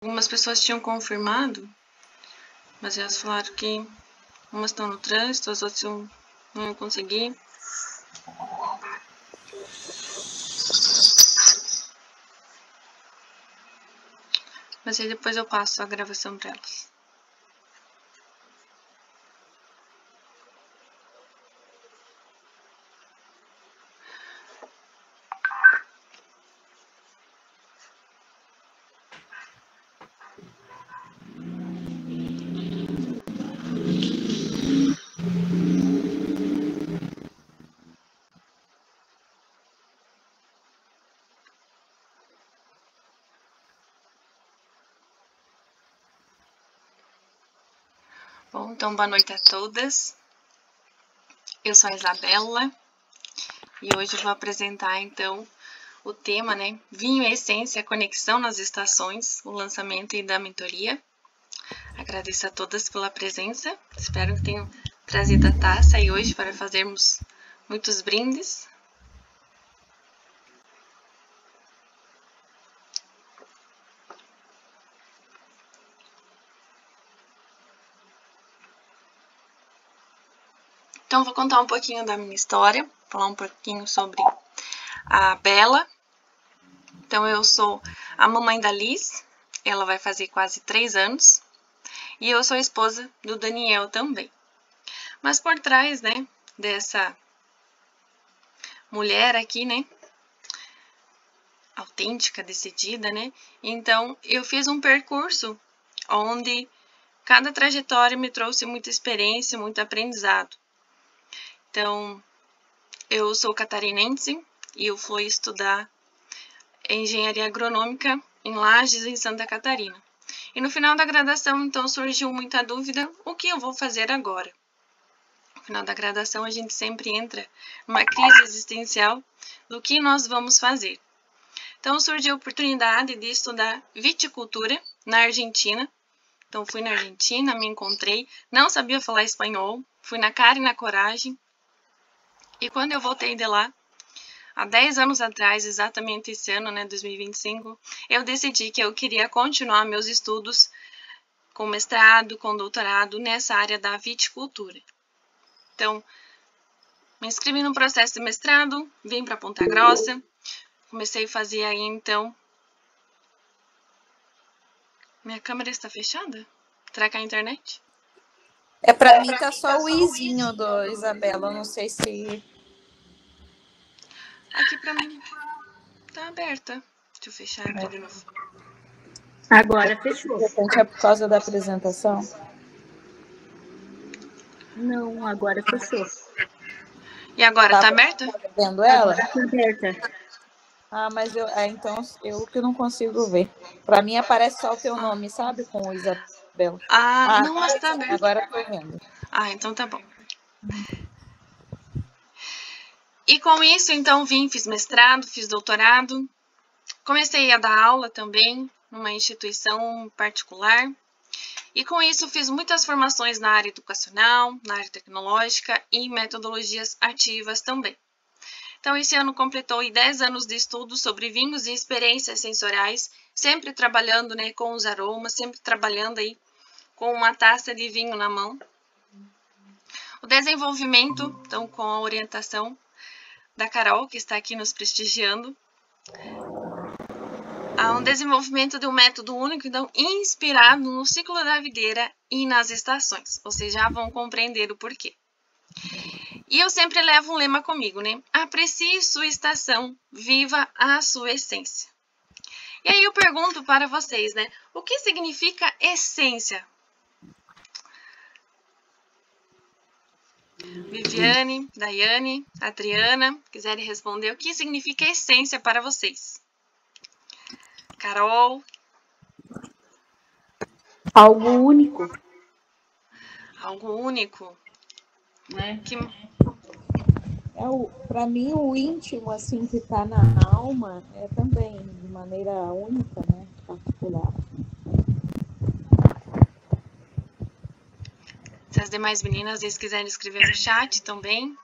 algumas pessoas tinham confirmado, mas elas falaram que umas estão no trânsito, as outras não iam conseguir. Mas aí depois eu passo a gravação para elas. Bom, então boa noite a todas. Eu sou a Isabela e hoje eu vou apresentar então o tema, né? Vinho Essência, conexão nas estações, o lançamento e da mentoria. Agradeço a todas pela presença. Espero que tenham trazido a taça aí hoje para fazermos muitos brindes. Então, vou contar um pouquinho da minha história, falar um pouquinho sobre a Bela. Então, eu sou a mamãe da Liz, ela vai fazer quase 3 anos, e eu sou a esposa do Daniel também. Mas por trás, né, dessa mulher aqui, né, autêntica, decidida, né, então eu fiz um percurso onde cada trajetória me trouxe muita experiência, muito aprendizado. Então, eu sou catarinense e eu fui estudar engenharia agronômica em Lages, em Santa Catarina. E no final da graduação, então, surgiu muita dúvida, o que eu vou fazer agora? No final da graduação, a gente sempre entra numa crise existencial do que nós vamos fazer. Então, surgiu a oportunidade de estudar viticultura na Argentina. Então, fui na Argentina, me encontrei, não sabia falar espanhol, fui na cara e na coragem. E quando eu voltei de lá, há 10 anos atrás, exatamente esse ano, né, 2025, eu decidi que eu queria continuar meus estudos com mestrado, com doutorado nessa área da viticultura. Então, me inscrevi no processo de mestrado, vim para Ponta Grossa, comecei a fazer aí, então... Minha câmera está fechada? Será que é a internet? É, para mim tá só o izinho do Isabela, não sei se... Aqui para mim tá aberta. Deixa eu fechar e abrir de novo. Agora fechou. De repente é por causa da apresentação? Não, agora fechou. E agora, tá aberta? Tá vendo ela? Agora tá aberta. Ah, mas então eu que não consigo ver. Para mim aparece só o teu nome, sabe? Com o Isabela. Nossa, tá aberta. Agora tô vendo. Então tá bom. E com isso, então, fiz mestrado, fiz doutorado. Comecei a dar aula também numa instituição particular. E com isso, fiz muitas formações na área educacional, na área tecnológica e metodologias ativas também. Então, esse ano completou 10 anos de estudo sobre vinhos e experiências sensoriais, sempre trabalhando, né, com os aromas, sempre trabalhando aí com uma taça de vinho na mão. O desenvolvimento, então, com a orientação da Carol, que está aqui nos prestigiando. Há um desenvolvimento de um método único, então, inspirado no ciclo da videira e nas estações. Vocês já vão compreender o porquê. E eu sempre levo um lema comigo, né? Aprecie sua estação, viva a sua essência. E aí eu pergunto para vocês, né? O que significa essência? Viviane, Daiane, Adriana, quiserem responder, o que significa essência para vocês? Carol? Algo único. Algo único. Né? Para mim, o íntimo, assim, que está na alma, é também de maneira única, né? Particular. Se as demais meninas eles quiserem escrever no chat também.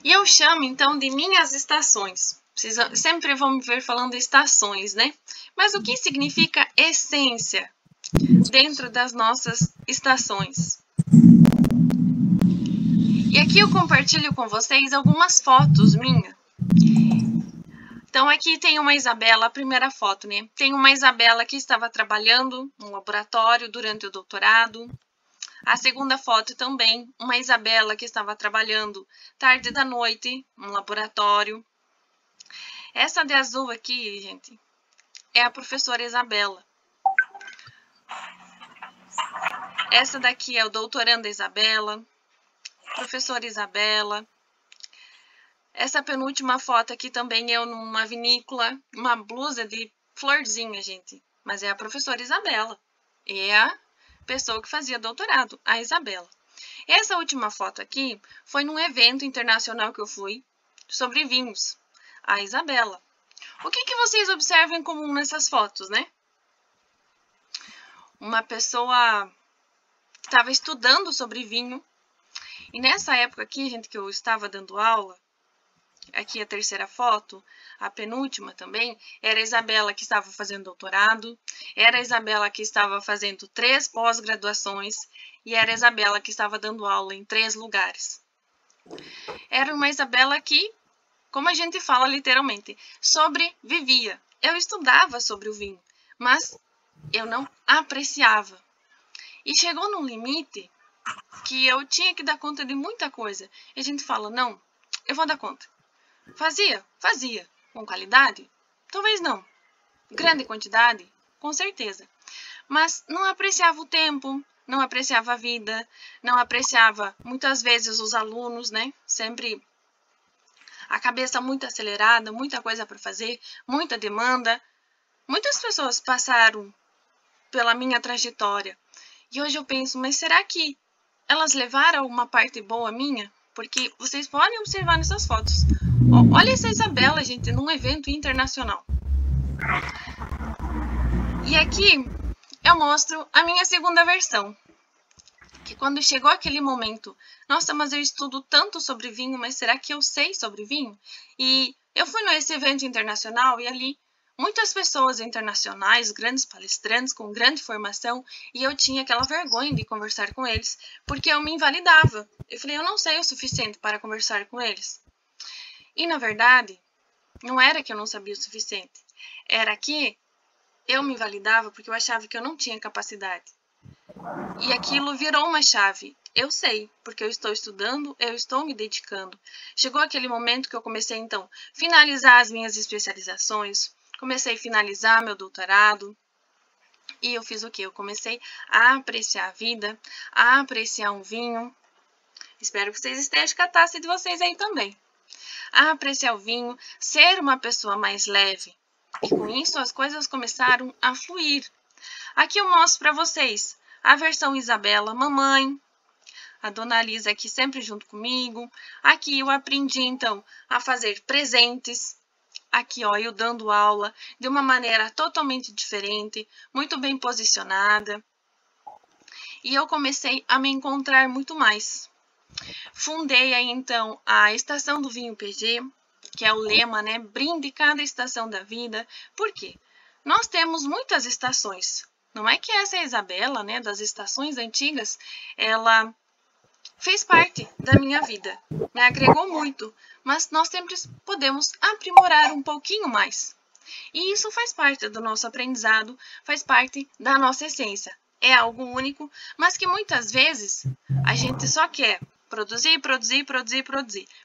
E eu chamo, então, de minhas estações. Vocês sempre vão me ver falando estações, né? Mas o que significa essência dentro das nossas estações? E aqui eu compartilho com vocês algumas fotos minhas. Então, aqui tem uma Isabela, a primeira foto, né? Tem uma Isabela que estava trabalhando no laboratório durante o doutorado. A segunda foto também, uma Isabela que estava trabalhando tarde da noite no laboratório. Essa de azul aqui, gente, é a professora Isabela. Essa daqui é o doutoranda Isabela, professora Isabela. Essa penúltima foto aqui também eu numa vinícola, uma blusa de florzinha, gente. Mas é a professora Isabela. E é a pessoa que fazia doutorado, a Isabela. Essa última foto aqui foi num evento internacional que eu fui sobre vinhos, a Isabela. O que vocês observam em comum nessas fotos, né? Uma pessoa que estava estudando sobre vinho. E nessa época aqui, gente, que eu estava dando aula, aqui a terceira foto, a penúltima também, era a Isabela que estava fazendo doutorado, era a Isabela que estava fazendo 3 pós-graduações e era a Isabela que estava dando aula em 3 lugares. Era uma Isabela que, como a gente fala literalmente, sobrevivia. Eu estudava sobre o vinho, mas eu não apreciava. E chegou num limite que eu tinha que dar conta de muita coisa. E a gente fala, não, eu vou dar conta. Fazia. Com qualidade? Talvez não. Grande quantidade? Com certeza. Mas não apreciava o tempo, não apreciava a vida, não apreciava muitas vezes os alunos, né? Sempre a cabeça muito acelerada, muita coisa para fazer, muita demanda. Muitas pessoas passaram pela minha trajetória. E hoje eu penso, mas será que elas levaram uma parte boa minha? Porque vocês podem observar nessas fotos. Olha essa Isabela, gente, num evento internacional. E aqui eu mostro a minha segunda versão. Que quando chegou aquele momento, nossa, mas eu estudo tanto sobre vinho, mas será que eu sei sobre vinho? E eu fui nesse evento internacional e ali muitas pessoas internacionais, grandes palestrantes com grande formação, e eu tinha aquela vergonha de conversar com eles, porque eu me invalidava. Eu falei, eu não sei o suficiente para conversar com eles. E, na verdade, não era que eu não sabia o suficiente. Era que eu me invalidava porque eu achava que eu não tinha capacidade. E aquilo virou uma chave. Eu sei, porque eu estou estudando, eu estou me dedicando. Chegou aquele momento que eu comecei, então, a finalizar as minhas especializações, comecei a finalizar meu doutorado. E eu fiz o quê? Eu comecei a apreciar a vida, a apreciar um vinho. Espero que vocês estejam com a taça de vocês aí também. A apreciar o vinho, ser uma pessoa mais leve. E com isso as coisas começaram a fluir. Aqui eu mostro para vocês a versão Isabela, mamãe. A dona Lisa aqui sempre junto comigo. Aqui eu aprendi então a fazer presentes. Aqui, ó, eu dando aula de uma maneira totalmente diferente, muito bem posicionada. E eu comecei a me encontrar muito mais. Fundei aí, então, a Estação do Vinho PG, que é o lema, né? Brinde cada estação da vida. Por quê? Nós temos muitas estações. Não é que essa Isabela, né, das estações antigas, ela fez parte da minha vida, me agregou muito, mas nós sempre podemos aprimorar um pouquinho mais. E isso faz parte do nosso aprendizado, faz parte da nossa essência. É algo único, mas que muitas vezes a gente só quer produzir.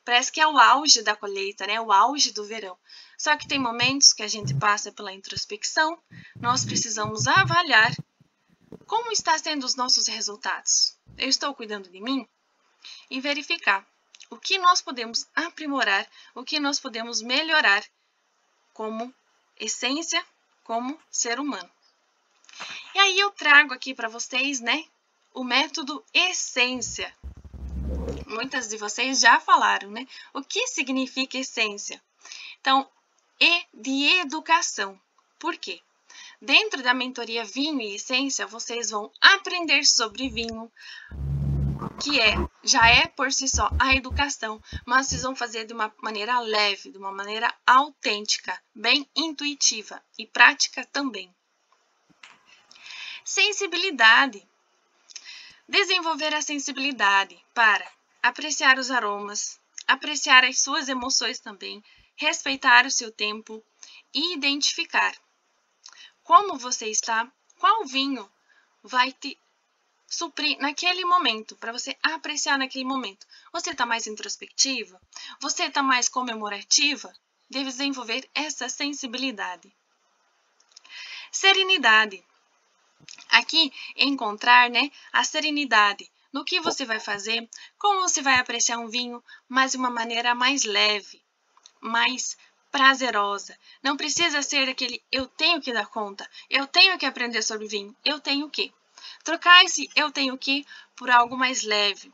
Parece que é o auge da colheita, né? O auge do verão. Só que tem momentos que a gente passa pela introspecção, nós precisamos avaliar como estão sendo os nossos resultados. Eu estou cuidando de mim? E verificar o que nós podemos aprimorar, o que nós podemos melhorar como essência, como ser humano. E aí eu trago aqui para vocês, né, o método essência. Muitas de vocês já falaram, né? O que significa essência? Então, E de educação. Por quê? Dentro da mentoria Vinho e Essência, vocês vão aprender sobre vinho, que já é por si só a educação, mas vocês vão fazer de uma maneira leve, de uma maneira autêntica, bem intuitiva e prática também. Sensibilidade. Desenvolver a sensibilidade para apreciar os aromas, apreciar as suas emoções também, respeitar o seu tempo e identificar como você está, qual vinho vai te suprir naquele momento, para você apreciar naquele momento. Você está mais introspectiva? Você está mais comemorativa? Deve desenvolver essa sensibilidade. Serenidade. Aqui, encontrar, a serenidade no que você vai fazer, como você vai apreciar um vinho, mas de uma maneira mais leve, mais prazerosa. Não precisa ser aquele eu tenho que dar conta, eu tenho que aprender sobre vinho, eu tenho que. Trocar esse eu tenho que por algo mais leve,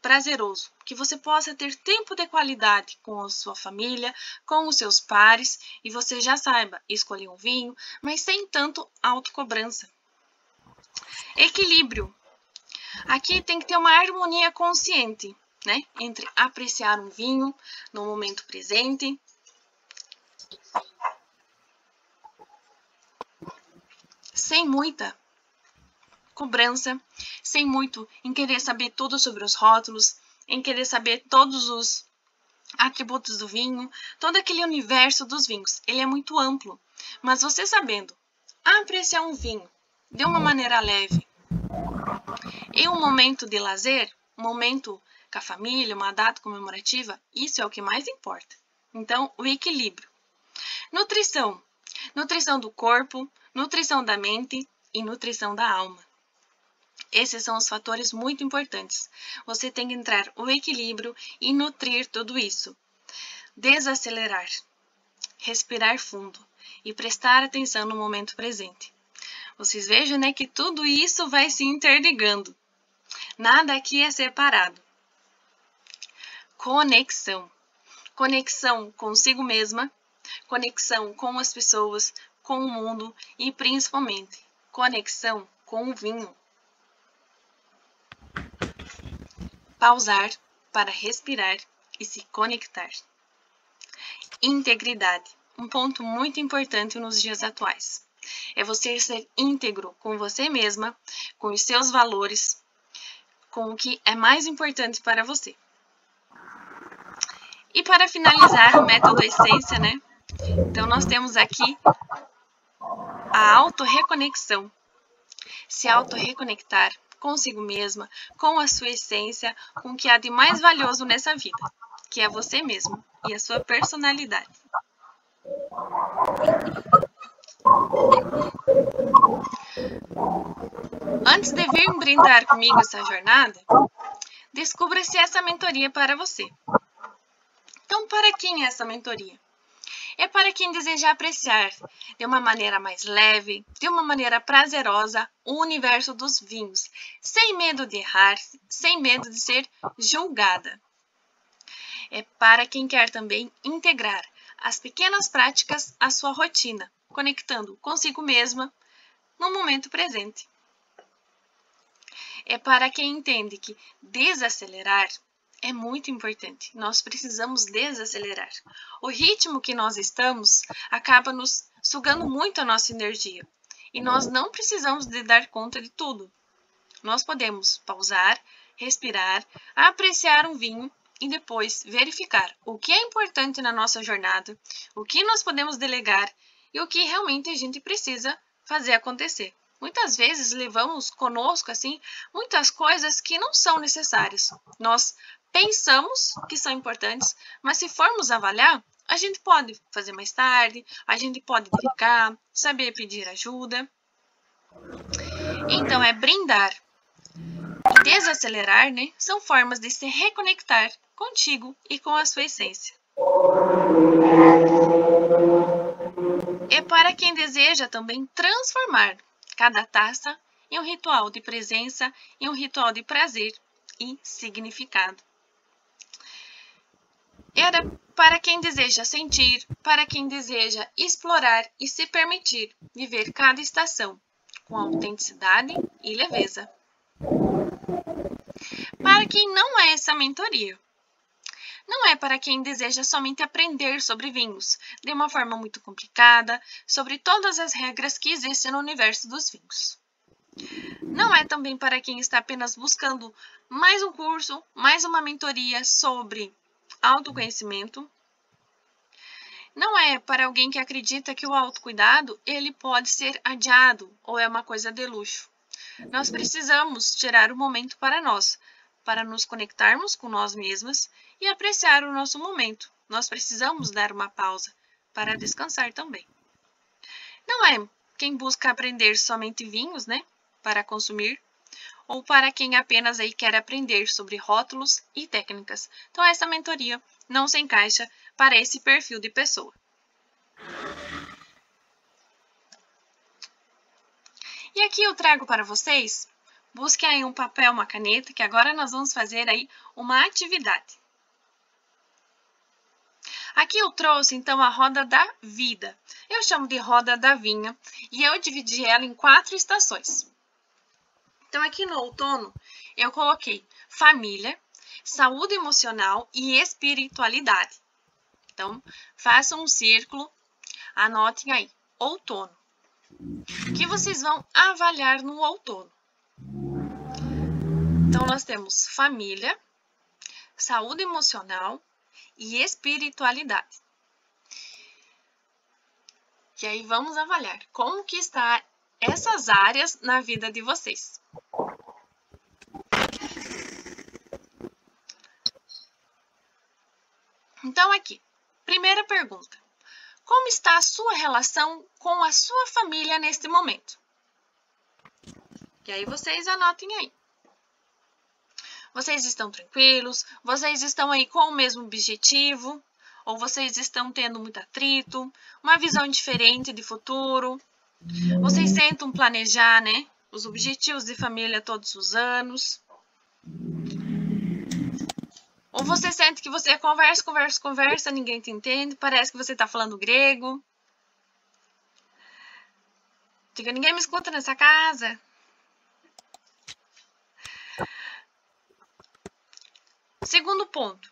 prazeroso, que você possa ter tempo de qualidade com a sua família, com os seus pares, e você já saiba escolher um vinho, mas sem tanto autocobrança. Equilíbrio. Aqui tem que ter uma harmonia consciente, entre apreciar um vinho no momento presente, sem muita cobrança, sem muito em querer saber tudo sobre os rótulos, em querer saber todos os atributos do vinho, todo aquele universo dos vinhos. Ele é muito amplo, mas você sabendo apreciar um vinho de uma maneira leve, em um momento de lazer, um momento com a família, uma data comemorativa, isso é o que mais importa. Então, o equilíbrio. Nutrição. Nutrição do corpo, nutrição da mente e nutrição da alma. Esses são os fatores muito importantes. Você tem que entrar o equilíbrio e nutrir tudo isso. Desacelerar, respirar fundo e prestar atenção no momento presente. Vocês vejam, que tudo isso vai se interligando. Nada aqui é separado. Conexão. Conexão consigo mesma, conexão com as pessoas, com o mundo e principalmente conexão com o vinho. Pausar para respirar e se conectar. Integridade. Um ponto muito importante nos dias atuais. É você ser íntegro com você mesma, com os seus valores, com o que é mais importante para você. E para finalizar o método essência, Então nós temos aqui a autorreconexão. Se autorreconectar consigo mesma, com a sua essência, com o que há de mais valioso nessa vida, que é você mesmo e a sua personalidade. Antes de vir brindar comigo essa jornada, descubra se essa mentoria é para você. Então, para quem é essa mentoria? É para quem deseja apreciar de uma maneira mais leve, de uma maneira prazerosa, o universo dos vinhos, sem medo de errar, sem medo de ser julgada. É para quem quer também integrar as pequenas práticas à sua rotina, conectando consigo mesma no momento presente. É para quem entende que desacelerar é muito importante. Nós precisamos desacelerar. O ritmo que nós estamos acaba nos sugando muito a nossa energia. E nós não precisamos de dar conta de tudo. Nós podemos pausar, respirar, apreciar um vinho e depois verificar o que é importante na nossa jornada, o que nós podemos delegar e o que realmente a gente precisa fazer acontecer. Muitas vezes levamos conosco muitas coisas que não são necessárias. Nós pensamos que são importantes, mas se formos avaliar, a gente pode fazer mais tarde, a gente pode ficar, saber pedir ajuda. Então, brindar e desacelerar, são formas de se reconectar contigo e com a sua essência. É para quem deseja também transformar cada taça em um ritual de presença, em um ritual de prazer e significado. Era para quem deseja sentir, para quem deseja explorar e se permitir viver cada estação com autenticidade e leveza. Para quem não é essa mentoria. Não é para quem deseja somente aprender sobre vinhos, de uma forma muito complicada, sobre todas as regras que existem no universo dos vinhos. Não é também para quem está apenas buscando mais um curso, mais uma mentoria sobre autoconhecimento. Não é para alguém que acredita que o autocuidado ele pode ser adiado ou é uma coisa de luxo. Nós precisamos tirar um momento para nós, para nos conectarmos com nós mesmas e apreciar o nosso momento. Nós precisamos dar uma pausa para descansar também. Não é quem busca aprender somente vinhos, né, para consumir, ou para quem apenas aí quer aprender sobre rótulos e técnicas. Então essa mentoria não se encaixa para esse perfil de pessoa. E aqui eu trago para vocês, busquem aí um papel, uma caneta, que agora nós vamos fazer aí uma atividade. Aqui eu trouxe, então, a roda da vida. Eu chamo de roda da vinha e eu dividi ela em 4 estações. Então, aqui no outono, eu coloquei família, saúde emocional e espiritualidade. Então, façam um círculo, anotem aí, outono. O que vocês vão avaliar no outono? Então, nós temos família, saúde emocional e espiritualidade. E aí, vamos avaliar como que está essas áreas na vida de vocês. Então, aqui, primeira pergunta. Como está a sua relação com a sua família neste momento? E aí, vocês anotem aí. Vocês estão tranquilos? Vocês estão aí com o mesmo objetivo? Ou vocês estão tendo muito atrito? Uma visão diferente de futuro? Vocês tentam planejar, né, os objetivos de família todos os anos? Ou você sente que você conversa, ninguém te entende, parece que você está falando grego? Diga, ninguém me escuta nessa casa. Segundo ponto.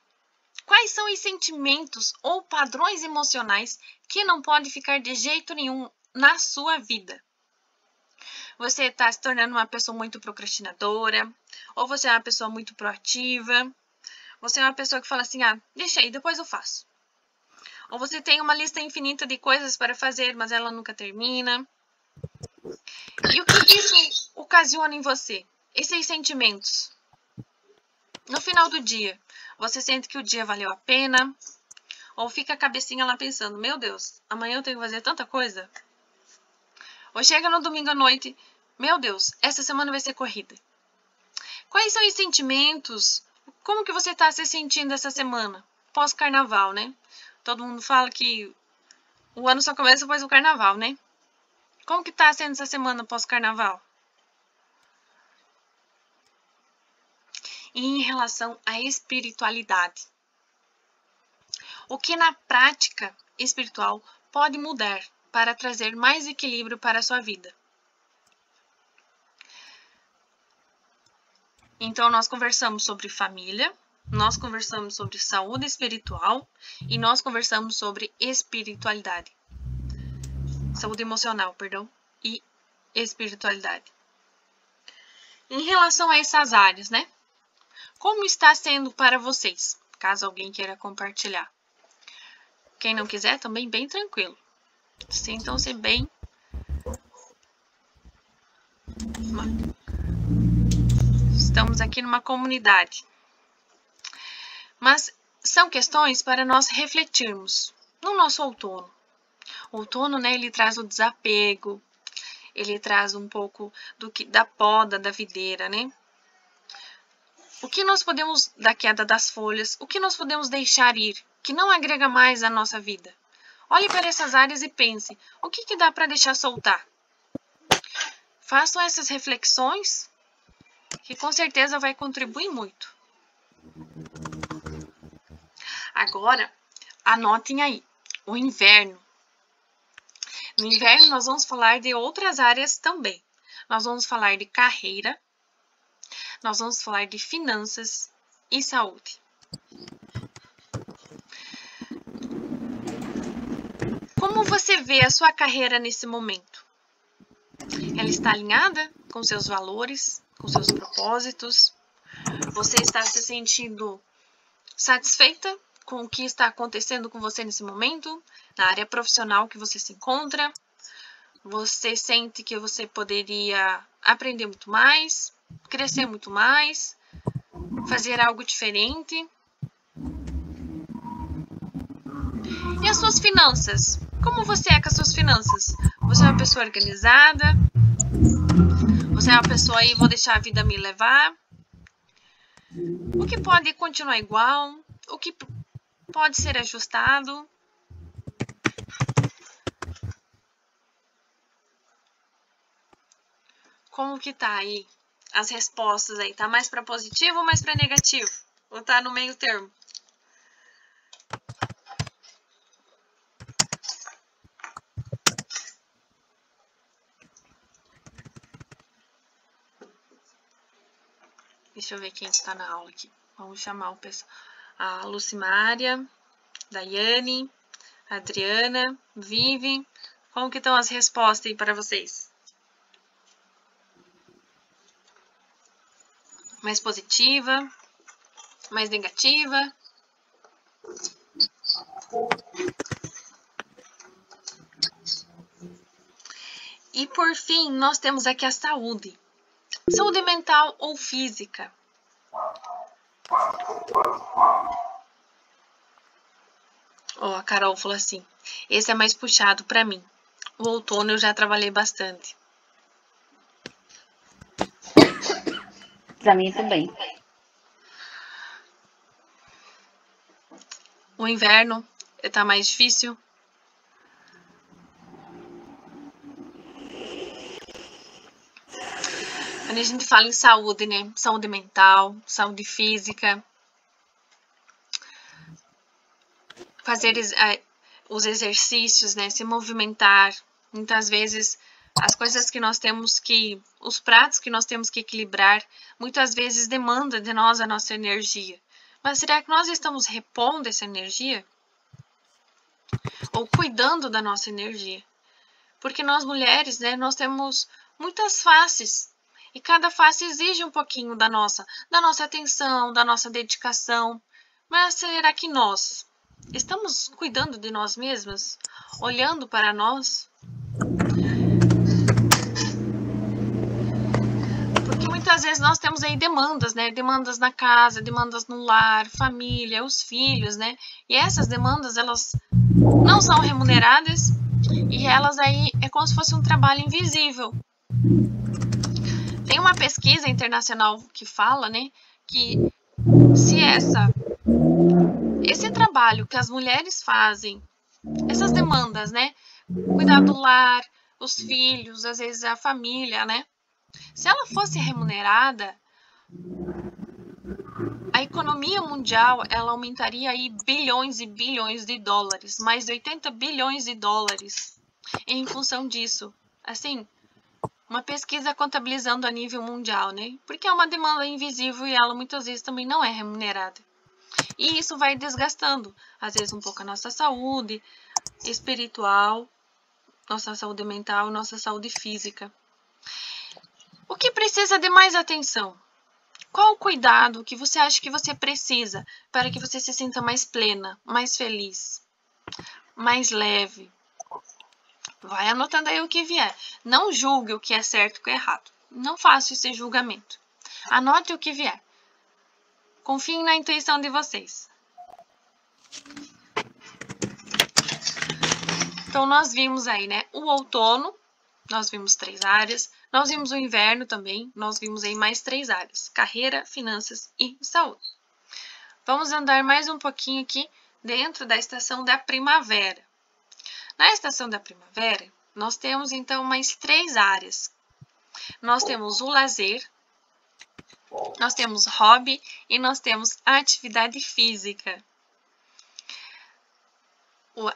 Quais são os sentimentos ou padrões emocionais que não podem ficar de jeito nenhum na sua vida? Você está se tornando uma pessoa muito procrastinadora? Ou você é uma pessoa muito proativa? Você é uma pessoa que fala assim, deixa aí, depois eu faço. Ou você tem uma lista infinita de coisas para fazer, mas ela nunca termina. E o que isso ocasiona em você? Esses sentimentos. No final do dia, você sente que o dia valeu a pena? Ou fica a cabecinha lá pensando, meu Deus, amanhã eu tenho que fazer tanta coisa? Ou chega no domingo à noite, meu Deus, essa semana vai ser corrida. Quais são os sentimentos? Como que você está se sentindo essa semana? Pós-carnaval, né? Todo mundo fala que o ano só começa depois do carnaval, né? Como que está sendo essa semana pós-carnaval? E em relação à espiritualidade. O que na prática espiritual pode mudar para trazer mais equilíbrio para a sua vida? Então, nós conversamos sobre família, nós conversamos sobre saúde espiritual e nós conversamos sobre espiritualidade. Saúde emocional, perdão, e espiritualidade. Em relação a essas áreas, né? Como está sendo para vocês? Caso alguém queira compartilhar. Quem não quiser, também bem tranquilo. Sintam-se bem. Estamos aqui numa comunidade. Mas são questões para nós refletirmos no nosso outono. O outono, né, ele traz o desapego, ele traz um pouco da poda da videira, né? O que nós podemos, da queda das folhas, o que nós podemos deixar ir, que não agrega mais à nossa vida? Olhe para essas áreas e pense, o que dá para deixar soltar? Façam essas reflexões, que com certeza vai contribuir muito. Agora, anotem aí, o inverno. No inverno, nós vamos falar de outras áreas também. Nós vamos falar de carreira, nós vamos falar de finanças e saúde. Como você vê a sua carreira nesse momento? Ela está alinhada com seus valores, com seus propósitos? Você está se sentindo satisfeita com o que está acontecendo com você nesse momento? Na área profissional que você se encontra? Você sente que você poderia aprender muito mais, crescer muito mais, fazer algo diferente? E as suas finanças? Como você é com as suas finanças? Você é uma pessoa organizada? Você é uma pessoa aí, vou deixar a vida me levar? O que pode continuar igual? O que pode ser ajustado? Como que tá aí as respostas aí? Tá mais para positivo ou mais para negativo? Ou tá no meio termo? Deixa eu ver quem está na aula aqui. Vamos chamar o pessoal. A Lucimária, Daiane, Adriana, Vivi. Como que estão as respostas aí para vocês? Mais positiva? Mais negativa? E por fim, nós temos aqui a saúde. Saúde mental ou física? A Carol falou assim, esse é mais puxado para mim. O outono eu já trabalhei bastante. Para mim também. O inverno tá mais difícil. Quando a gente fala em saúde, né? Saúde mental, saúde física. Fazer os exercícios, né? Se movimentar. Muitas vezes, as coisas que nós temos que... Os pratos que nós temos que equilibrar, muitas vezes demanda de nós a nossa energia. Mas será que nós estamos repondo essa energia? Ou cuidando da nossa energia? Porque nós mulheres, né? Nós temos muitas faces. E cada face exige um pouquinho da nossa atenção, da nossa dedicação. Mas será que nós estamos cuidando de nós mesmas? Olhando para nós? Porque muitas vezes nós temos aí demandas, né? Demandas na casa, demandas no lar, família, os filhos, né? E essas demandas, elas não são remuneradas e elas aí é como se fosse um trabalho invisível. Tem uma pesquisa internacional que fala, né, que se esse trabalho que as mulheres fazem, essas demandas, né, cuidar do lar, os filhos, às vezes a família, né, se ela fosse remunerada, a economia mundial, ela aumentaria aí bilhões e bilhões de dólares, mais de 80 bilhões de dólares em função disso. Assim, uma pesquisa contabilizando a nível mundial, né? Porque é uma demanda invisível e ela muitas vezes também não é remunerada. E isso vai desgastando, às vezes um pouco a nossa saúde espiritual, nossa saúde mental, nossa saúde física. O que precisa de mais atenção? Qual o cuidado que você acha que você precisa para que você se sinta mais plena, mais feliz, mais leve? Vai anotando aí o que vier. Não julgue o que é certo e o que é errado. Não faça esse julgamento. Anote o que vier. Confiem na intuição de vocês. Então, nós vimos aí, né? O outono, nós vimos 3 áreas. Nós vimos o inverno também. Nós vimos aí mais 3 áreas. Carreira, finanças e saúde. Vamos andar mais um pouquinho aqui dentro da estação da primavera. Na estação da primavera, nós temos então mais 3 áreas. Nós temos o lazer, nós temos hobby e nós temos a atividade física.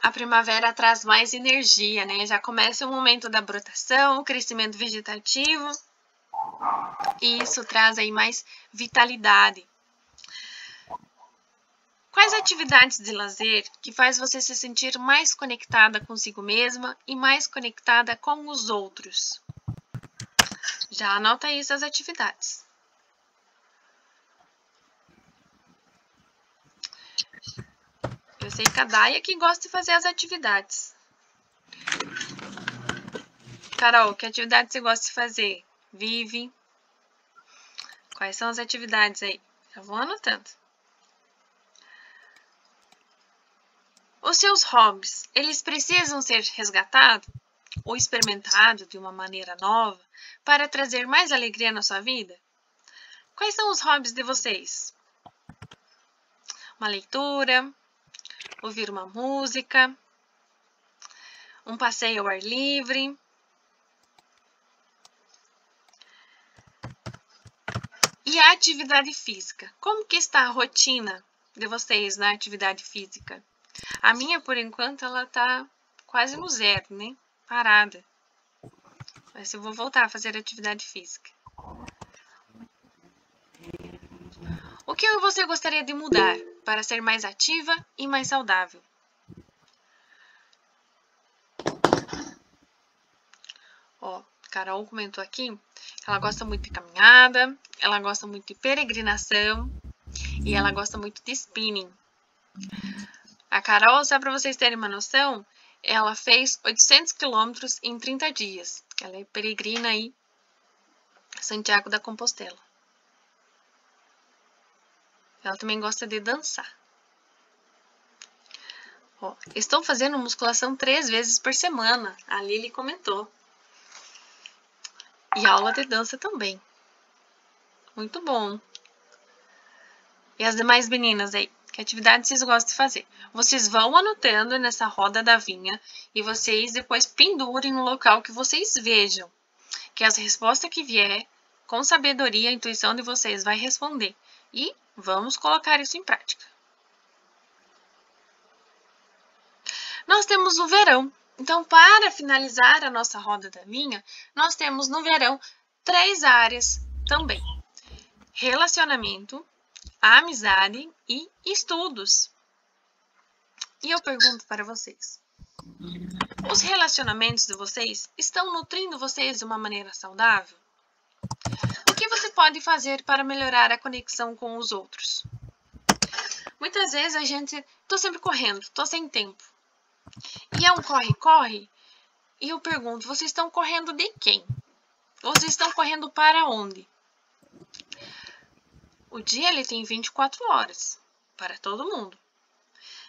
A primavera traz mais energia, né? Já começa o momento da brotação, o crescimento vegetativo. E isso traz aí mais vitalidade. Quais atividades de lazer que faz você se sentir mais conectada consigo mesma e mais conectada com os outros? Já anota aí essas atividades. Eu sei que a Daia que gosta de fazer as atividades. Carol, que atividade você gosta de fazer? Vive. Quais são as atividades aí? Já vou anotando. Os seus hobbies, eles precisam ser resgatados ou experimentados de uma maneira nova para trazer mais alegria na sua vida? Quais são os hobbies de vocês? Uma leitura, ouvir uma música, um passeio ao ar livre. E a atividade física? Como que está a rotina de vocês na atividade física? A minha, por enquanto, ela tá quase no zero, né? Parada. Mas eu vou voltar a fazer atividade física. O que você gostaria de mudar para ser mais ativa e mais saudável? Ó, Carol comentou aqui que ela gosta muito de caminhada, ela gosta muito de peregrinação e ela gosta muito de spinning. A Carol, só para vocês terem uma noção, ela fez 800 quilômetros em 30 dias. Ela é peregrina aí, Santiago da Compostela. Ela também gosta de dançar. Ó, estou fazendo musculação 3 vezes por semana. A Lili comentou. E aula de dança também. Muito bom. E as demais meninas aí? Que atividade vocês gostam de fazer? Vocês vão anotando nessa roda da vinha e vocês depois pendurem no local que vocês vejam. Que as respostas que vier, com sabedoria, a intuição de vocês vai responder. E vamos colocar isso em prática. Nós temos o verão. Então, para finalizar a nossa roda da vinha, nós temos no verão 3 áreas também. Relacionamento, amizade e estudos. E eu pergunto para vocês: os relacionamentos de vocês estão nutrindo vocês de uma maneira saudável? O que você pode fazer para melhorar a conexão com os outros? Muitas vezes a gente... Tô sempre correndo, tô sem tempo. E é um corre-corre. E eu pergunto, vocês estão correndo de quem? Vocês estão correndo para onde? O dia ele tem 24 horas para todo mundo.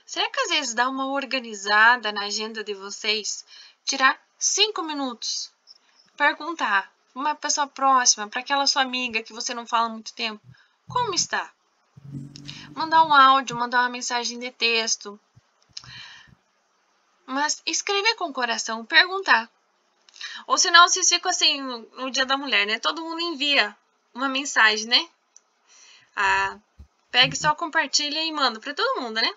Será que às vezes dá uma organizada na agenda de vocês? Tirar 5 minutos, perguntar uma pessoa próxima, para aquela sua amiga que você não fala há muito tempo, como está? Mandar um áudio, mandar uma mensagem de texto. Mas escrever com o coração, perguntar. Ou senão vocês ficam assim no Dia da Mulher, né? Todo mundo envia uma mensagem, né? Pega e só compartilha e manda para todo mundo, né?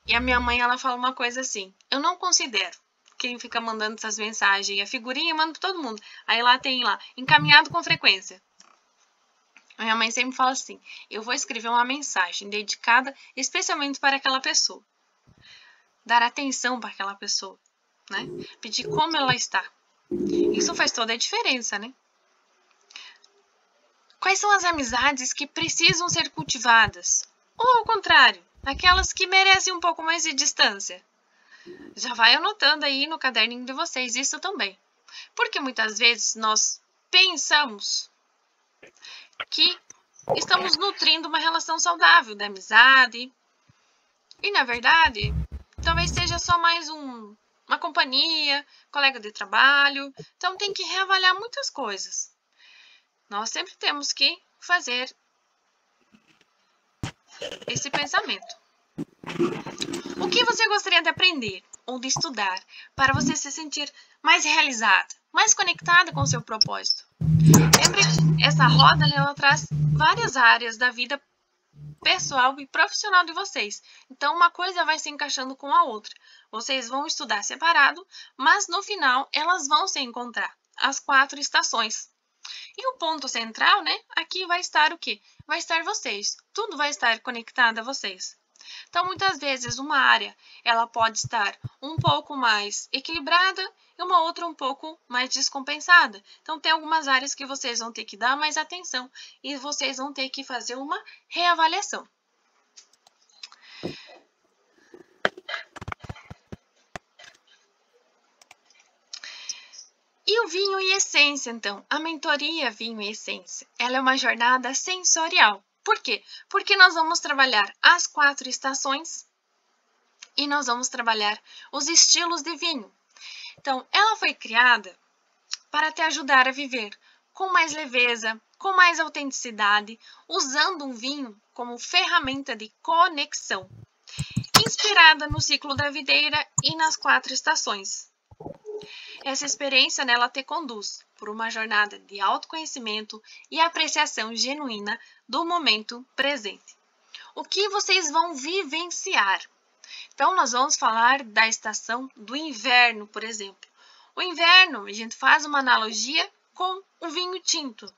E a minha mãe, ela fala uma coisa assim: eu não considero quem fica mandando essas mensagens. A figurinha manda para todo mundo. Aí lá tem lá, encaminhado com frequência. A minha mãe sempre fala assim: eu vou escrever uma mensagem dedicada especialmente para aquela pessoa. Dar atenção para aquela pessoa, né? Pedir como ela está. Isso faz toda a diferença, né? Quais são as amizades que precisam ser cultivadas? Ou ao contrário, aquelas que merecem um pouco mais de distância? Já vai anotando aí no caderninho de vocês isso também. Porque muitas vezes nós pensamos que estamos nutrindo uma relação saudável de amizade. E na verdade, talvez seja só mais uma companhia, colega de trabalho. Então tem que reavaliar muitas coisas. Nós sempre temos que fazer esse pensamento. O que você gostaria de aprender ou de estudar para você se sentir mais realizada, mais conectada com o seu propósito? Lembre que essa roda ela traz várias áreas da vida pessoal e profissional de vocês. Então, uma coisa vai se encaixando com a outra. Vocês vão estudar separado, mas no final elas vão se encontrar. As 4 estações E o ponto central, né? Aqui vai estar o quê? Vai estar vocês. Tudo vai estar conectado a vocês. Então, muitas vezes, uma área ela pode estar um pouco mais equilibrada e uma outra um pouco mais descompensada. Então, tem algumas áreas que vocês vão ter que dar mais atenção e vocês vão ter que fazer uma reavaliação. E o vinho e essência, então? A mentoria Vinho e Essência, ela é uma jornada sensorial. Por quê? Porque nós vamos trabalhar as 4 estações e nós vamos trabalhar os estilos de vinho. Então, ela foi criada para te ajudar a viver com mais leveza, com mais autenticidade, usando um vinho como ferramenta de conexão, inspirada no ciclo da videira e nas 4 estações. Essa experiência nela te conduz por uma jornada de autoconhecimento e apreciação genuína do momento presente. O que vocês vão vivenciar? Então, nós vamos falar da estação do inverno, por exemplo. O inverno, a gente faz uma analogia com o vinho tinto.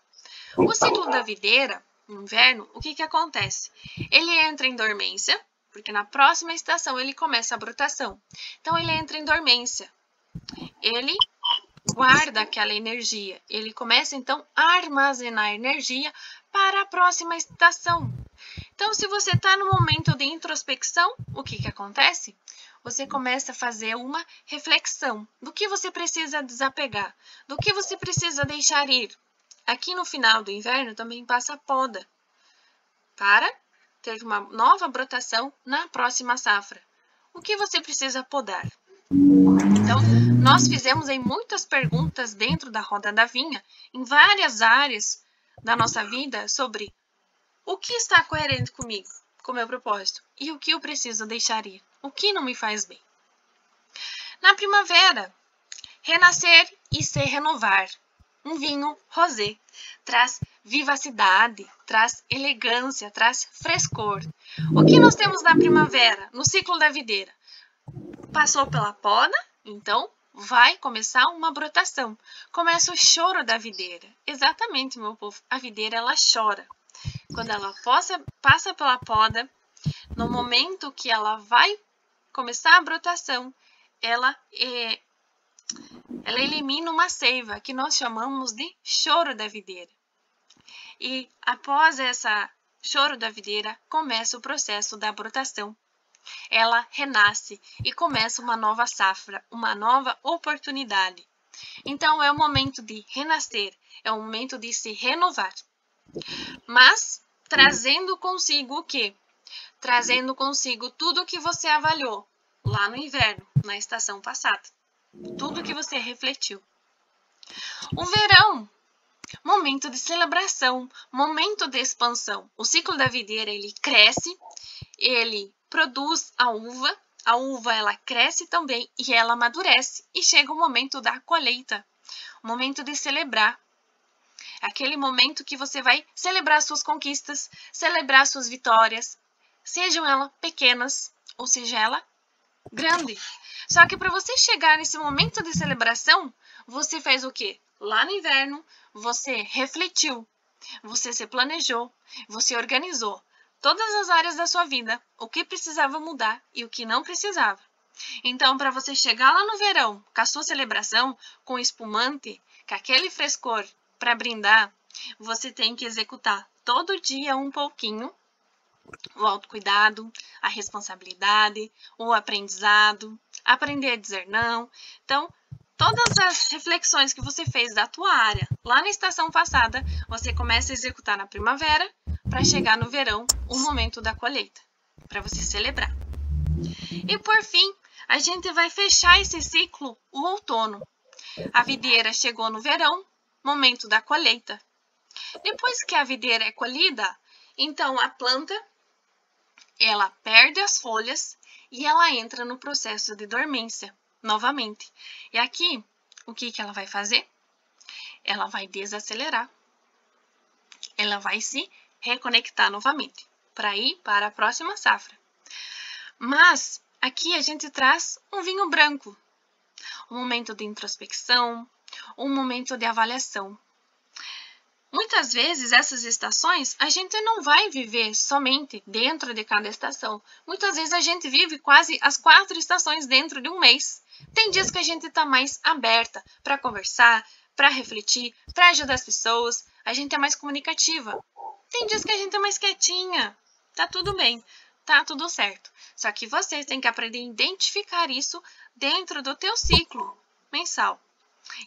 O ciclo da videira, no inverno, o que acontece? Ele entra em dormência, porque na próxima estação ele começa a brotação. Então, ele entra em dormência. Ele guarda aquela energia. Ele começa, então, a armazenar energia para a próxima estação. Então, se você está no momento de introspecção, o que acontece? Você começa a fazer uma reflexão do que você precisa desapegar, do que você precisa deixar ir. Aqui no final do inverno também passa a poda, para ter uma nova brotação na próxima safra. O que você precisa podar? Então, nós fizemos aí muitas perguntas dentro da Roda da Vinha, em várias áreas da nossa vida, sobre o que está coerente comigo, com o meu propósito, e o que eu preciso deixar ir, o que não me faz bem. Na primavera, renascer e se renovar. Um vinho rosé traz vivacidade, traz elegância, traz frescor. O que nós temos na primavera, no ciclo da videira? Passou pela poda, então vai começar uma brotação. Começa o choro da videira. Exatamente, meu povo, a videira ela chora. Quando ela passa pela poda, no momento que ela vai começar a brotação, ela elimina uma seiva que nós chamamos de choro da videira. E após essa choro da videira, começa o processo da brotação. Ela renasce e começa uma nova safra, uma nova oportunidade. Então, é o momento de renascer, é o momento de se renovar. Mas, trazendo consigo o quê? Trazendo consigo tudo que você avaliou lá no inverno, na estação passada. Tudo que você refletiu. O verão, momento de celebração, momento de expansão. O ciclo da videira, ele cresce, ele produz a uva ela cresce também e ela amadurece. E chega o momento da colheita, o momento de celebrar. Aquele momento que você vai celebrar suas conquistas, celebrar suas vitórias, sejam elas pequenas ou seja ela grande. Só que para você chegar nesse momento de celebração, você fez o quê? Lá no inverno, você refletiu, você se planejou, você organizou todas as áreas da sua vida, o que precisava mudar e o que não precisava. Então, para você chegar lá no verão, com a sua celebração, com espumante, com aquele frescor para brindar, você tem que executar todo dia um pouquinho o autocuidado, a responsabilidade, o aprendizado, aprender a dizer não. Então, todas as reflexões que você fez da tua área lá na estação passada, você começa a executar na primavera para chegar no verão, o momento da colheita, para você celebrar. E por fim, a gente vai fechar esse ciclo o outono. A videira chegou no verão, momento da colheita. Depois que a videira é colhida, então a planta ela perde as folhas e ela entra no processo de dormência novamente. E aqui, o que ela vai fazer? Ela vai desacelerar. Ela vai se reconectar novamente para ir para a próxima safra. Mas aqui a gente traz um vinho branco. Um momento de introspecção, um momento de avaliação. Muitas vezes, essas estações, a gente não vai viver somente dentro de cada estação. Muitas vezes, a gente vive quase as 4 estações dentro de um mês. Tem dias que a gente está mais aberta para conversar, para refletir, para ajudar as pessoas. A gente é mais comunicativa. Tem dias que a gente é mais quietinha. Tá tudo bem, tá tudo certo. Só que você tem que aprender a identificar isso dentro do teu ciclo mensal.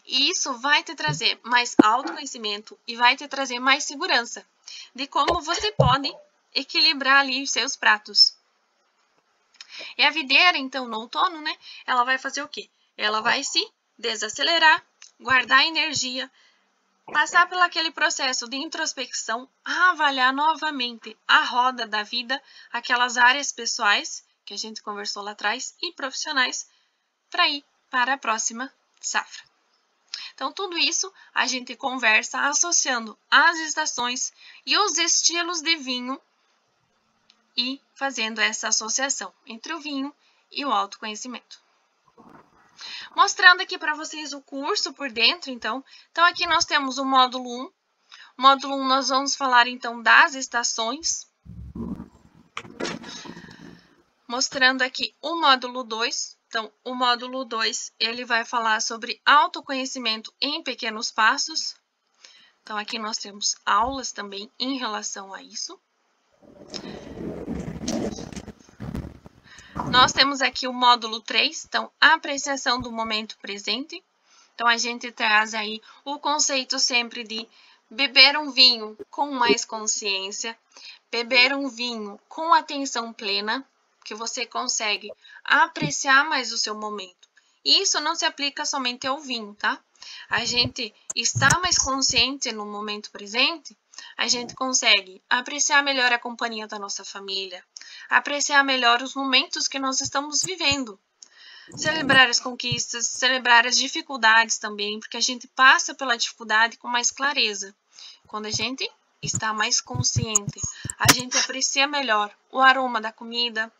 E isso vai te trazer mais autoconhecimento e vai te trazer mais segurança de como você pode equilibrar ali os seus pratos. E a videira, então, no outono, né? Ela vai fazer o quê? Ela vai se desacelerar, guardar energia, passar por aquele processo de introspecção, avaliar novamente a roda da vida, aquelas áreas pessoais que a gente conversou lá atrás e profissionais, para ir para a próxima safra. Então, tudo isso a gente conversa associando as estações e os estilos de vinho e fazendo essa associação entre o vinho e o autoconhecimento. Mostrando aqui para vocês o curso por dentro, então. Então, aqui nós temos o módulo 1. O módulo 1 nós vamos falar, então, das estações. Mostrando aqui o módulo 2. Então, o módulo 2, ele vai falar sobre autoconhecimento em pequenos passos. Então, aqui nós temos aulas também em relação a isso. Nós temos aqui o módulo 3, então, apreciação do momento presente. Então, a gente traz aí o conceito sempre de beber um vinho com mais consciência, beber um vinho com atenção plena, que você consegue apreciar mais o seu momento. E isso não se aplica somente ao vinho, tá? A gente está mais consciente no momento presente, a gente consegue apreciar melhor a companhia da nossa família, apreciar melhor os momentos que nós estamos vivendo, celebrar as conquistas, celebrar as dificuldades também, porque a gente passa pela dificuldade com mais clareza. Quando a gente está mais consciente, a gente aprecia melhor o aroma da comida,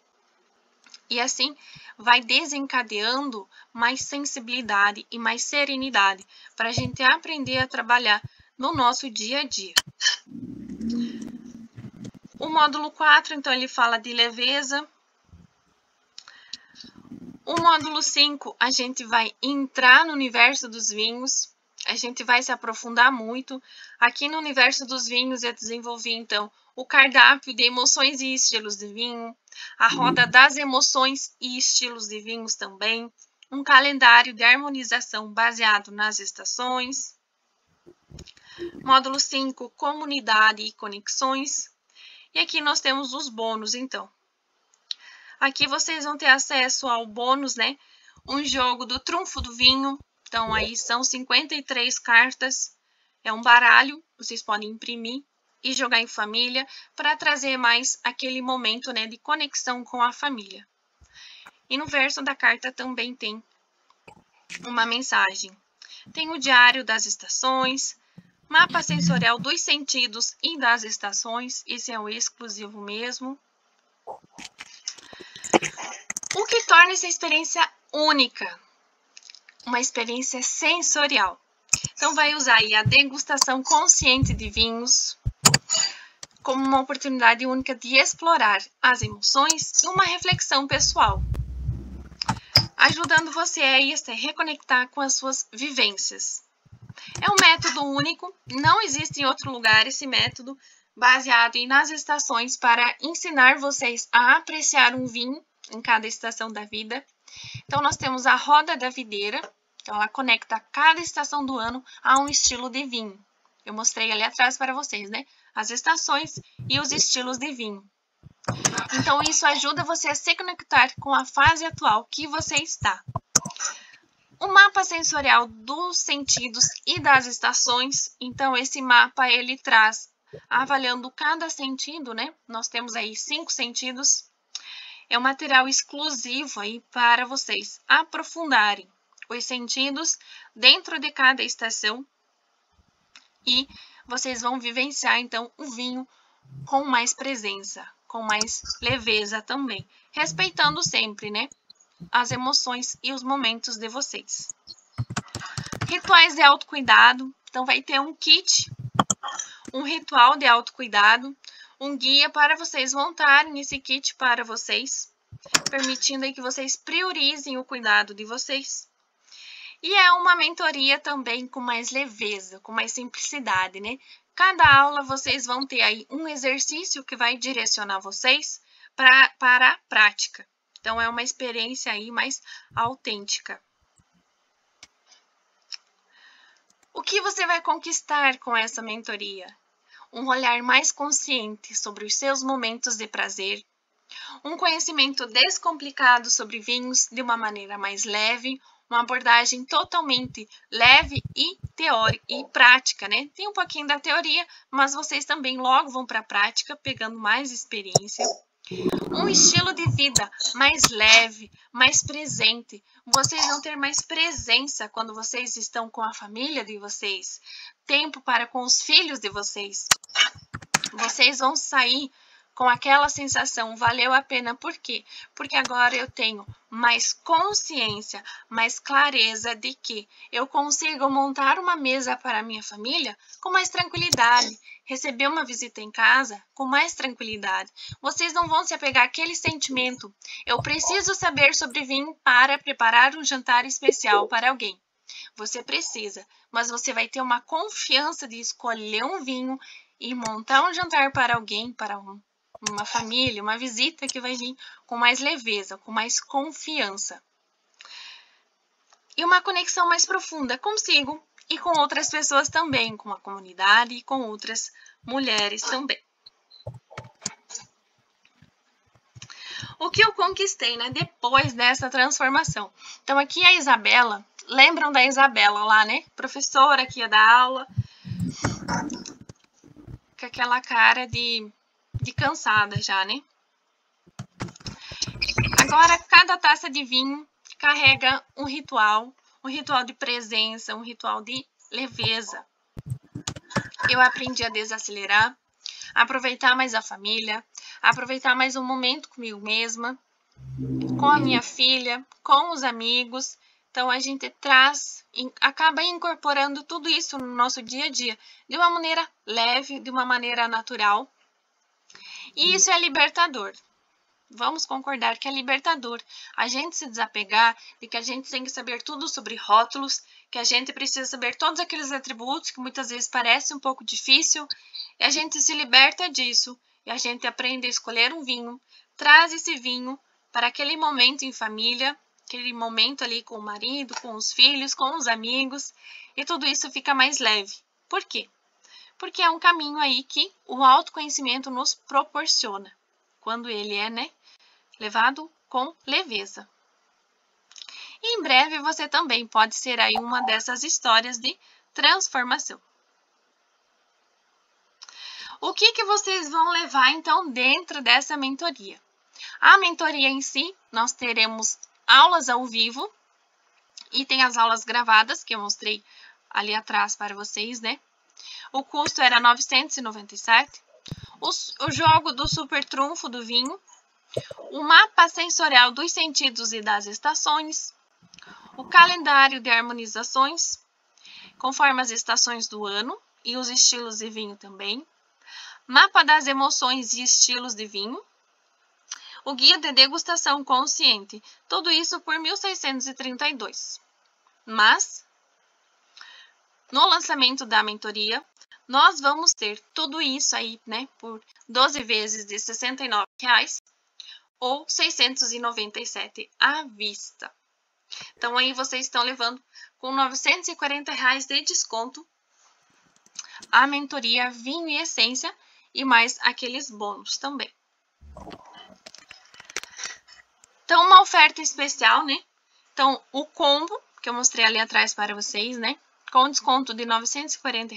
e assim vai desencadeando mais sensibilidade e mais serenidade para a gente aprender a trabalhar no nosso dia a dia. O módulo 4, então, ele fala de leveza. O módulo 5, a gente vai entrar no universo dos vinhos. A gente vai se aprofundar muito. Aqui no universo dos vinhos eu desenvolvi, então, o cardápio de emoções e estilos de vinho, a roda das emoções e estilos de vinhos também, um calendário de harmonização baseado nas estações. Módulo 5, comunidade e conexões. E aqui nós temos os bônus, então. Aqui vocês vão ter acesso ao bônus, né? Um jogo do trunfo do vinho. Então, aí são 53 cartas. É um baralho, vocês podem imprimir e jogar em família para trazer mais aquele momento, né, de conexão com a família. E no verso da carta também tem uma mensagem. Tem o diário das estações, mapa sensorial dos sentidos e das estações. Esse é o exclusivo mesmo. O que torna essa experiência única? Uma experiência sensorial. Então, vai usar aí a degustação consciente de vinhos como uma oportunidade única de explorar as emoções e uma reflexão pessoal, ajudando você a se reconectar com as suas vivências. É um método único, não existe em outro lugar esse método, baseado nas estações para ensinar vocês a apreciar um vinho em cada estação da vida. Então, nós temos a roda da videira, então ela conecta cada estação do ano a um estilo de vinho. Eu mostrei ali atrás para vocês, né? As estações e os estilos de vinho. Então, isso ajuda você a se conectar com a fase atual que você está. O mapa sensorial dos sentidos e das estações. Então, esse mapa, ele traz, avaliando cada sentido, né? Nós temos aí 5 sentidos. É um material exclusivo aí para vocês aprofundarem os sentidos dentro de cada estação. E vocês vão vivenciar, então, o vinho com mais presença, com mais leveza também, respeitando sempre, né, as emoções e os momentos de vocês. Rituais de autocuidado. Então, vai ter um kit um ritual de autocuidado, um guia para vocês montarem esse kit para vocês, permitindo aí que vocês priorizem o cuidado de vocês. E é uma mentoria também com mais leveza, com mais simplicidade, né? Cada aula vocês vão ter aí um exercício que vai direcionar vocês para a prática. Então, é uma experiência aí mais autêntica. O que você vai conquistar com essa mentoria? Um olhar mais consciente sobre os seus momentos de prazer, um conhecimento descomplicado sobre vinhos de uma maneira mais leve, uma abordagem totalmente leve e teórica e prática, né? Tem um pouquinho da teoria, mas vocês também logo vão para a prática, pegando mais experiência. Um estilo de vida mais leve, mais presente. Vocês vão ter mais presença quando vocês estão com a família de vocês. Tempo para com os filhos de vocês. Vocês vão sair com aquela sensação, valeu a pena. Por quê? Porque agora eu tenho mais consciência, mais clareza de que eu consigo montar uma mesa para a minha família com mais tranquilidade, receber uma visita em casa com mais tranquilidade. Vocês não vão se apegar àquele sentimento, eu preciso saber sobre vinho para preparar um jantar especial para alguém. Você precisa, mas você vai ter uma confiança de escolher um vinho e montar um jantar para alguém, para uma família, uma visita que vai vir com mais leveza, com mais confiança. E uma conexão mais profunda consigo e com outras pessoas também, com a comunidade e com outras mulheres também. O que eu conquistei, né, depois dessa transformação? Então, aqui a Isabela, lembram da Isabela lá, né? Professora que ia dar aula, com aquela cara de cansada já, né? Agora, cada taça de vinho carrega um ritual de presença, um ritual de leveza. Eu aprendi a desacelerar, a aproveitar mais a família, a aproveitar mais o momento comigo mesma, com a minha filha, com os amigos. Então, a gente acaba incorporando tudo isso no nosso dia a dia, de uma maneira leve, de uma maneira natural. E isso é libertador. Vamos concordar que é libertador. A gente se desapegar de que a gente tem que saber tudo sobre rótulos, que a gente precisa saber todos aqueles atributos que muitas vezes parece um pouco difícil. E a gente se liberta disso. E a gente aprende a escolher um vinho, traz esse vinho para aquele momento em família, aquele momento ali com o marido, com os filhos, com os amigos. E tudo isso fica mais leve. Por quê? Porque é um caminho aí que o autoconhecimento nos proporciona, quando ele é, né, levado com leveza. E em breve você também pode ser aí uma dessas histórias de transformação. O que vocês vão levar então dentro dessa mentoria? A mentoria em si, nós teremos aulas ao vivo e tem as aulas gravadas que eu mostrei ali atrás para vocês, né? O custo era R$ 997. O jogo do super trunfo do vinho. O mapa sensorial dos sentidos e das estações. O calendário de harmonizações, conforme as estações do ano e os estilos de vinho também. Mapa das emoções e estilos de vinho. O guia de degustação consciente. Tudo isso por R$ 1.632. Mas, no lançamento da mentoria, nós vamos ter tudo isso aí, né, por 12 vezes de R$ 69 ou R$ 697 à vista. Então, aí vocês estão levando com R$ 940 de desconto a mentoria Vinho e Essência e mais aqueles bônus também. Então, uma oferta especial, né? Então, o combo, que eu mostrei ali atrás para vocês, né? Com desconto de R$ 940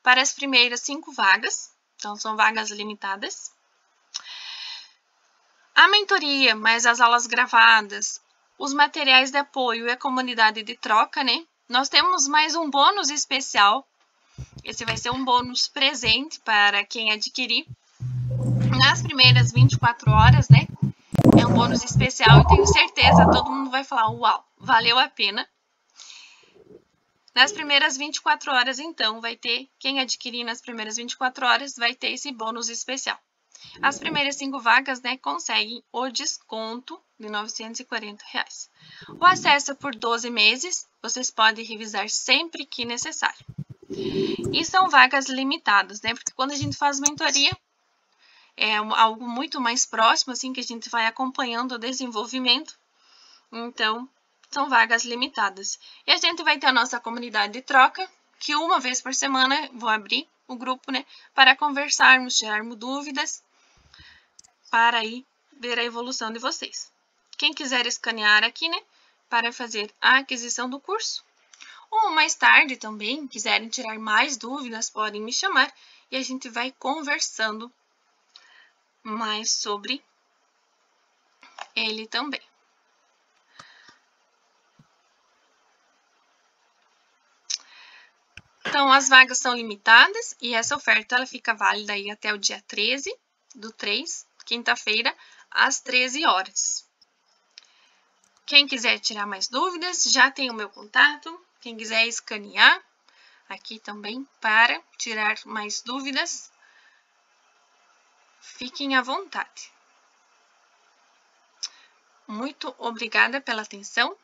para as primeiras 5 vagas. Então, são vagas limitadas. A mentoria, mais as aulas gravadas, os materiais de apoio e a comunidade de troca, né? Nós temos mais um bônus especial. Esse vai ser um bônus presente para quem adquirir nas primeiras 24 horas, né? É um bônus especial e tenho certeza que todo mundo vai falar, uau, valeu a pena. Nas primeiras 24 horas, então, vai ter, quem adquirir nas primeiras 24 horas vai ter esse bônus especial. As primeiras 5 vagas, né, conseguem o desconto de R$ 940. O acesso é por 12 meses, vocês podem revisar sempre que necessário. E são vagas limitadas, né, porque quando a gente faz mentoria, é algo muito mais próximo, assim, que a gente vai acompanhando o desenvolvimento. Então, são vagas limitadas. E a gente vai ter a nossa comunidade de troca, que uma vez por semana vou abrir o grupo, né, para conversarmos, tirarmos dúvidas, para aí ver a evolução de vocês. Quem quiser escanear aqui, né, para fazer a aquisição do curso, ou mais tarde também, quiserem tirar mais dúvidas, podem me chamar e a gente vai conversando mais sobre ele também. Então, as vagas são limitadas e essa oferta ela fica válida aí até o dia 13/3, quinta-feira, às 13 horas. Quem quiser tirar mais dúvidas, já tem o meu contato. Quem quiser escanear aqui também para tirar mais dúvidas, fiquem à vontade. Muito obrigada pela atenção.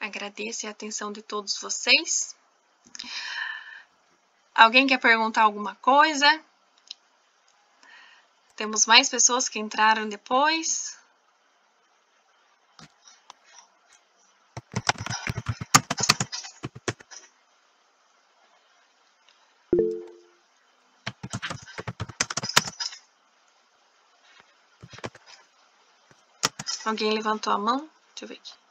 Agradeço a atenção de todos vocês. Alguém quer perguntar alguma coisa? Temos mais pessoas que entraram depois. Alguém levantou a mão? Deixa eu ver aqui.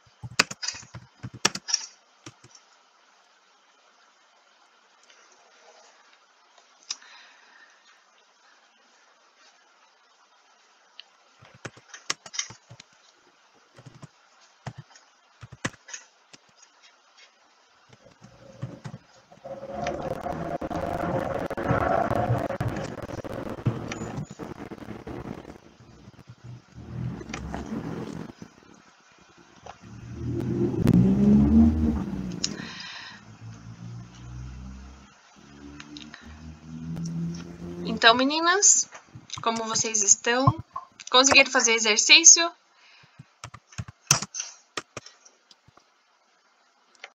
Então, meninas, como vocês estão? Conseguiram fazer exercício?